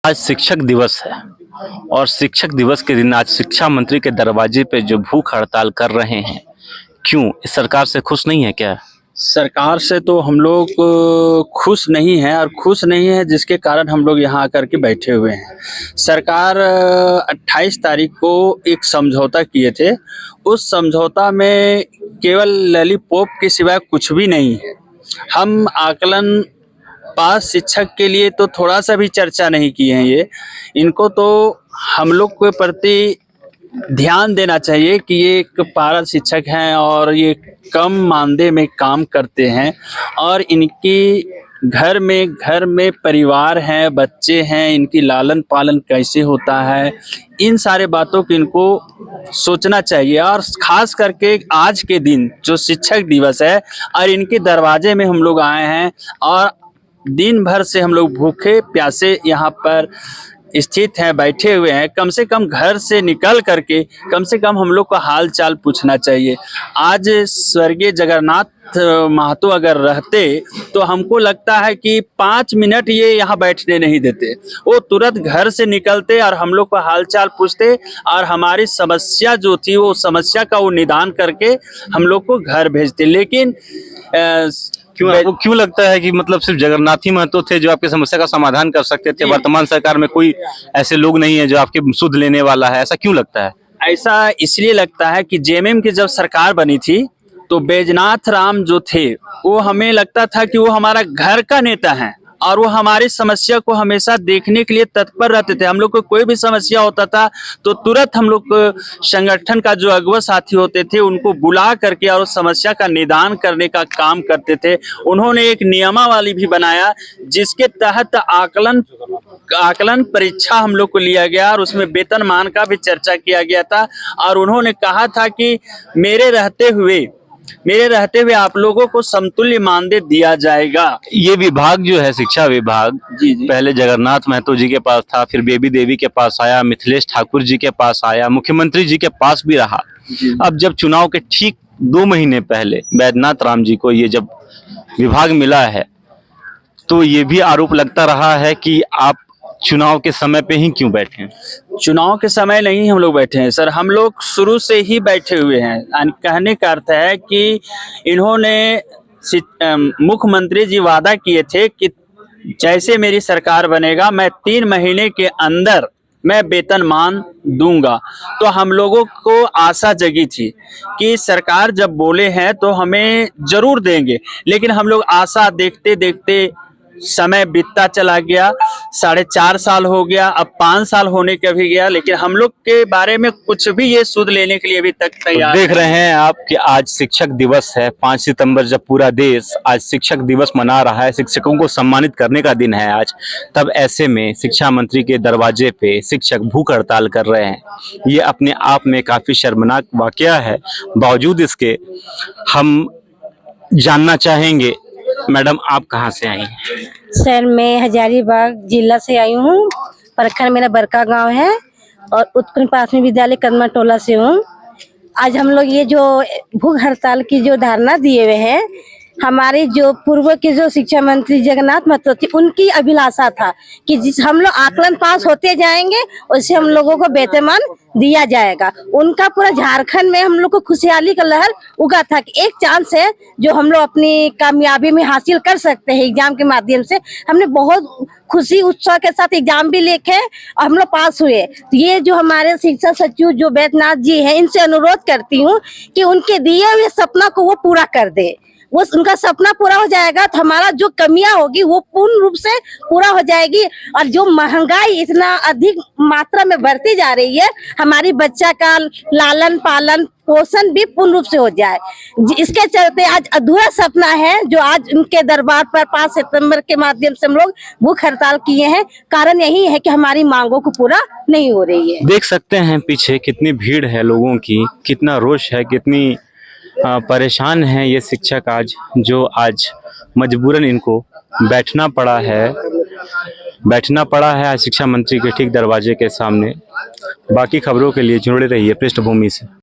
आज शिक्षक दिवस है और शिक्षक दिवस के दिन आज शिक्षा मंत्री के दरवाजे पे जो भूख हड़ताल कर रहे हैं, क्यों? इस सरकार से खुश नहीं है क्या? सरकार से तो हम लोग खुश नहीं हैं और खुश नहीं है जिसके कारण हम लोग यहाँ आकर के बैठे हुए हैं। सरकार 28 तारीख को एक समझौता किए थे। उस समझौता में केवल लॉलीपॉप के सिवाय कुछ भी नहीं है। हम आकलन पास शिक्षक के लिए तो थोड़ा सा भी चर्चा नहीं किए हैं। इनको तो हम लोग के प्रति ध्यान देना चाहिए कि ये एक पारा शिक्षक हैं और ये कम मानदेय में काम करते हैं और इनकी घर में परिवार हैं, बच्चे हैं, इनकी लालन पालन कैसे होता है, इन सारे बातों को इनको सोचना चाहिए। और ख़ास करके आज के दिन जो शिक्षक दिवस है और इनके दरवाजे में हम लोग आए हैं और दिन भर से हम लोग भूखे प्यासे यहाँ पर स्थित हैं, बैठे हुए हैं। कम से कम घर से निकल करके कम से कम हम लोग को हाल चाल पूछना चाहिए। आज स्वर्गीय जगन्नाथ महतो अगर रहते तो हमको लगता है कि 5 मिनट ये यहाँ बैठने नहीं देते। वो तुरंत घर से निकलते और हम लोग को हाल चाल पूछते और हमारी समस्या जो थी वो समस्या का वो निदान करके हम लोग को घर भेजते। लेकिन आपको क्यों लगता है कि मतलब सिर्फ जगन्नाथ ही महतो थे जो आपकी समस्या का समाधान कर सकते थे? वर्तमान सरकार में कोई ऐसे लोग नहीं है जो आपके सुध लेने वाला है, ऐसा क्यों लगता है? ऐसा इसलिए लगता है कि जेएमएम की जब सरकार बनी थी तो बैजनाथ राम जो थे वो हमें लगता था कि वो हमारा घर का नेता है और वो हमारी समस्या को हमेशा देखने के लिए तत्पर रहते थे। हम लोग को कोई भी समस्या होता था तो तुरंत हम लोग संगठन का जो अगुवा साथी होते थे उनको बुला करके और उस समस्या का निदान करने का काम करते थे। उन्होंने एक नियमावली भी बनाया जिसके तहत आकलन परीक्षा हम लोग को लिया गया और उसमें वेतनमान का भी चर्चा किया गया था। और उन्होंने कहा था कि मेरे रहते हुए आप लोगों को समतुल्य मानदेय दिया जाएगा। ये विभाग जो है शिक्षा विभाग जी। पहले जगन्नाथ महतो जी के पास था, फिर बेबी देवी के पास आया, मिथिलेश ठाकुर जी के पास आया, मुख्यमंत्री जी के पास भी रहा। अब जब चुनाव के ठीक 2 महीने पहले बैजनाथ राम जी को ये जब विभाग मिला है तो ये भी आरोप लगता रहा है कि आप चुनाव के समय पे ही क्यों बैठे हैं? चुनाव के समय नहीं हम लोग बैठे हैं सर, हम लोग शुरू से ही बैठे हुए हैं। कहने का अर्थ है कि इन्होंने मुख्यमंत्री जी वादा किए थे कि जैसे मेरी सरकार बनेगा मैं 3 महीने के अंदर मैं वेतनमान दूंगा। तो हम लोगों को आशा जगी थी कि सरकार जब बोले हैं तो हमें जरूर देंगे। लेकिन हम लोग आशा देखते देखते समय बीतता चला गया, 4.5 साल हो गया, अब 5 साल होने का भी गया, लेकिन हम लोग के बारे में कुछ भी ये सुध लेने के लिए अभी तक तैयार देख रहे हैं आप कि आज शिक्षक दिवस है। 5 सितंबर जब पूरा देश आज शिक्षक दिवस मना रहा है, शिक्षकों को सम्मानित करने का दिन है आज, तब ऐसे में शिक्षा मंत्री के दरवाजे पे शिक्षक भूख हड़ताल कर रहे हैं। ये अपने आप में काफी शर्मनाक वाकया है। बावजूद इसके हम जानना चाहेंगे, मैडम आप कहाँ से आई हैं? सर मैं हजारीबाग जिला से आई हूँ। प्रखंड मेरा बरका गांव है और उत्पन्न प्राथमिक विद्यालय कदमा टोला से हूँ। आज हम लोग ये जो भूख हड़ताल की जो धारणा दिए हुए हैं, हमारे जो पूर्व के जो शिक्षा मंत्री जगन्नाथ महतो थी उनकी अभिलाषा था कि जिस हम लोग आकलन पास होते जाएंगे उससे हम लोगों को वेतनमान दिया जाएगा। उनका पूरा झारखंड में हम लोग को खुशहाली का लहर उगा था कि एक चांस है जो हम लोग अपनी कामयाबी में हासिल कर सकते हैं। एग्जाम के माध्यम से हमने बहुत खुशी उत्साह के साथ एग्जाम भी लिखे और हम लोग पास हुए। तो ये जो हमारे शिक्षा सचिव जो बैजनाथ जी हैं, इनसे अनुरोध करती हूँ कि उनके दिए हुए सपना को वो पूरा कर दे। वो उनका सपना पूरा हो जाएगा तो हमारा जो कमियां होगी वो पूर्ण रूप से पूरा हो जाएगी। और जो महंगाई इतना अधिक मात्रा में बढ़ती जा रही है, हमारी बच्चा का लालन पालन पोषण भी पूर्ण रूप से हो जाए। इसके चलते आज अधूरा सपना है जो आज उनके दरबार पर 5 सितंबर के माध्यम से हम लोग भूख हड़ताल किए हैं। कारण यही है कि हमारी मांगों को पूरा नहीं हो रही है। देख सकते हैं पीछे कितनी भीड़ है लोगों की, कितना रोष है, कितनी परेशान है ये शिक्षक आज, जो आज मजबूरन इनको बैठना पड़ा है आज शिक्षा मंत्री के ठीक दरवाजे के सामने। बाकी खबरों के लिए जुड़े रहिए पृष्ठभूमि से।